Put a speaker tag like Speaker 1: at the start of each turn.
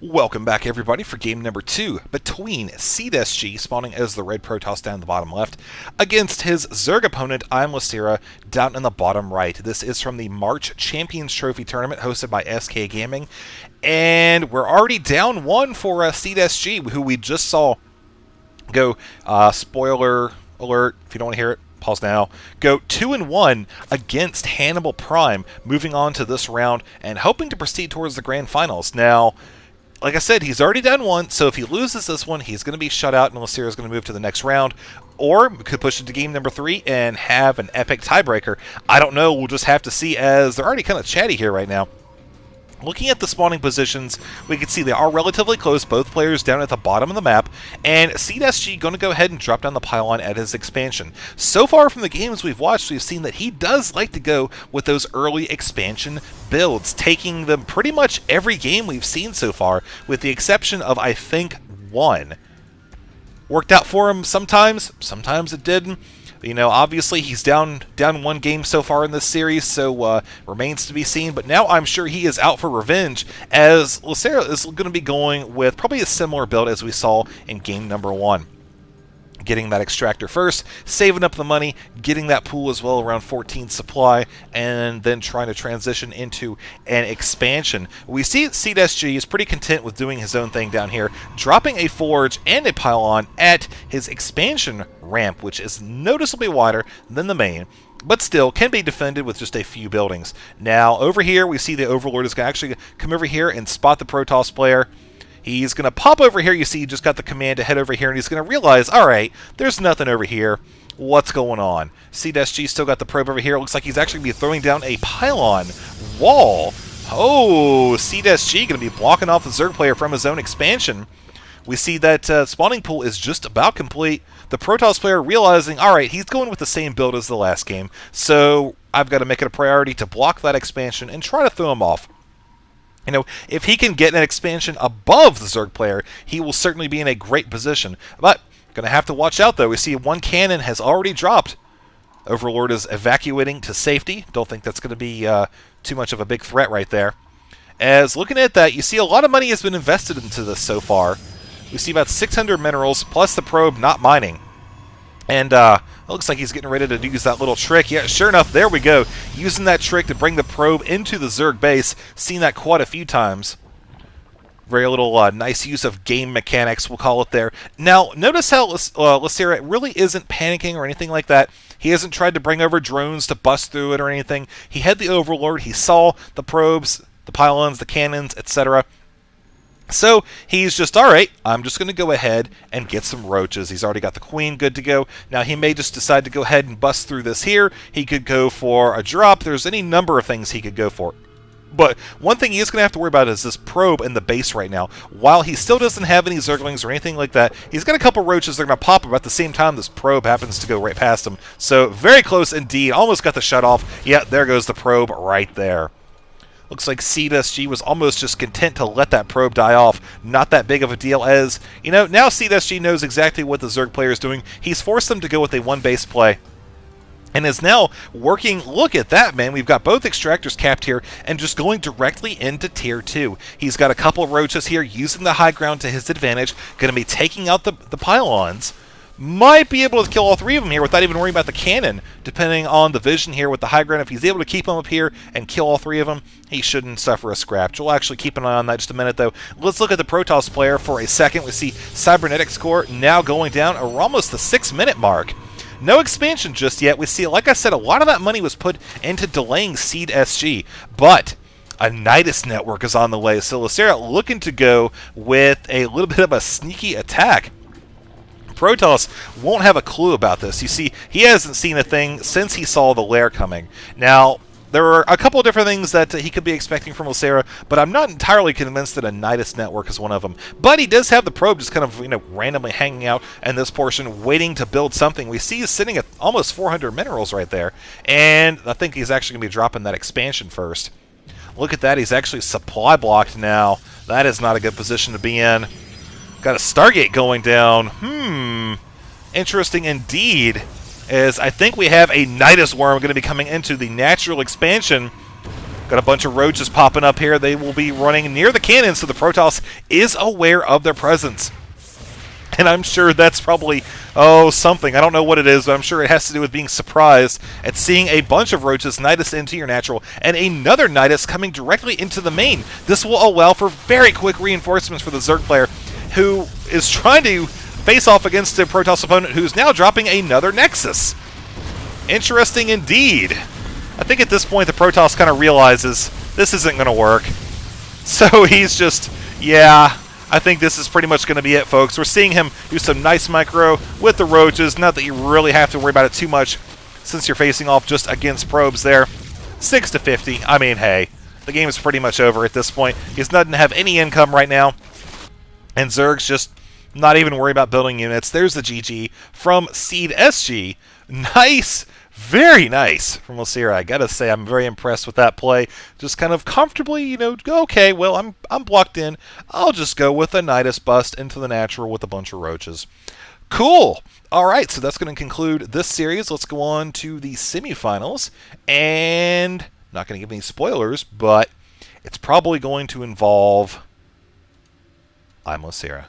Speaker 1: Welcome back, everybody, for game number 2 between SeedSG, spawning as the red Protoss down in the bottom left, against his Zerg opponent, IMLosirA, down in the bottom right. This is from the March Champions Trophy Tournament hosted by SK Gaming, and we're already down 1 for SeedSG, who we just saw go, spoiler alert, if you don't want to hear it, pause now, go 2-1 against Hannibal Prime, moving on to this round and hoping to proceed towards the grand finals. Now, like I said, he's already done one, so if he loses this one, he's going to be shut out, and LosirA is going to move to the next round. Or we could push it to game number 3 and have an epic tiebreaker. I don't know. We'll just have to see, as they're already kind of chatty here right now. Looking at the spawning positions, we can see they are relatively close, both players down at the bottom of the map, and SeedSG going to go ahead and drop down the pylon at his expansion. So far from the games we've watched, we've seen that he does like to go with those early expansion builds, taking them pretty much every game we've seen so far, with the exception of, I think, one. Worked out for him sometimes it didn't. You know, obviously he's down one game so far in this series, so remains to be seen. But now I'm sure he is out for revenge, as LosirA is going to be going with probably a similar build as we saw in game number 1. Getting that extractor first, saving up the money, getting that pool as well, around 14 supply, and then trying to transition into an expansion. We see SeedSG is pretty content with doing his own thing down here, dropping a forge and a pylon at his expansion ramp, which is noticeably wider than the main, but still can be defended with just a few buildings. Now, over here, we see the Overlord is going to actually come over here and spot the Protoss player. He's going to pop over here. You see he just got the command to head over here, and he's going to realize, all right, there's nothing over here. What's going on? SeedSG still got the probe over here. Looks like he's actually going to be throwing down a pylon wall. Oh, SeedSG going to be blocking off the Zerg player from his own expansion. We see that spawning pool is just about complete. The Protoss player realizing, all right, he's going with the same build as the last game, so I've got to make it a priority to block that expansion and try to throw him off. You know, if he can get an expansion above the Zerg player, he will certainly be in a great position. But, going to have to watch out, though. We see one cannon has already dropped. Overlord is evacuating to safety. Don't think that's going to be too much of a big threat right there. As looking at that, you see a lot of money has been invested into this so far. We see about 600 minerals, plus the probe not mining. And it looks like he's getting ready to use that little trick. Yeah, sure enough, there we go. Using that trick to bring the probe into the Zerg base. Seen that quite a few times. Very little nice use of game mechanics, we'll call it there. Now, notice how LosirA really isn't panicking or anything like that. He hasn't tried to bring over drones to bust through it or anything. He had the Overlord. He saw the probes, the pylons, the cannons, etc. So he's just, all right, I'm just going to go ahead and get some roaches. He's already got the queen good to go. Now he may just decide to go ahead and bust through this here. He could go for a drop. There's any number of things he could go for. But one thing he is going to have to worry about is this probe in the base right now. While he still doesn't have any Zerglings or anything like that, he's got a couple roaches that are going to pop about the same time this probe happens to go right past him. So very close indeed. Almost got the shut off. Yeah, there goes the probe right there. Looks like SeedSG was almost just content to let that probe die off. Not that big of a deal, as, you know, now SeedSG knows exactly what the Zerg player is doing. He's forced them to go with a one-base play, and is now working. Look at that, man. We've got both extractors capped here and just going directly into Tier 2. He's got a couple of roaches here using the high ground to his advantage. Going to be taking out the pylons. Might be able to kill all 3 of them here without even worrying about the cannon, depending on the vision here with the high ground. If he's able to keep them up here and kill all 3 of them, he shouldn't suffer a scratch. We'll actually keep an eye on that just a minute, though. Let's look at the Protoss player for a second. We see cybernetic score now going down or almost the 6-minute mark. No expansion just yet. We see, like I said, a lot of that money was put into delaying SeedSG, but a Nidus network is on the way. So LosirA looking to go with a little bit of a sneaky attack. Protoss won't have a clue about this. You see, he hasn't seen a thing since he saw the lair coming. Now, there are a couple of different things that he could be expecting from LosirA, but I'm not entirely convinced that a Nidus network is one of them. But he does have the probe just kind of, you know, randomly hanging out in this portion, waiting to build something. We see he's sitting at almost 400 minerals right there, and I think he's actually going to be dropping that expansion first. Look at that. He's actually supply blocked now. That is not a good position to be in. Got a Stargate going down. Interesting indeed, as I think we have a Nidus Worm going to be coming into the natural expansion. Got a bunch of roaches popping up here. They will be running near the cannon, so the Protoss is aware of their presence. And I'm sure that's probably, something. I don't know what it is, but I'm sure it has to do with being surprised at seeing a bunch of roaches Nidus into your natural, and another Nidus coming directly into the main. This will allow for very quick reinforcements for the Zerg player, who is trying to face off against a Protoss opponent who's now dropping another Nexus. Interesting indeed. I think at this point the Protoss kind of realizes this isn't going to work. So he's just, yeah, I think this is pretty much going to be it, folks. We're seeing him do some nice micro with the roaches. Not that you really have to worry about it too much since you're facing off just against probes there. 6 to 50. I mean, hey, the game is pretty much over at this point. He doesn't have any income right now. And Zerg's just not even worried about building units. There's the GG from SeedSG. Nice. Very nice from IMLosirA. I gotta say, I'm very impressed with that play. Just kind of comfortably, okay, well, I'm blocked in. I'll just go with a Nidus bust into the natural with a bunch of roaches. Cool. All right, so that's going to conclude this series. Let's go on to the semifinals. And not going to give any spoilers, but it's probably going to involve IMLosirA.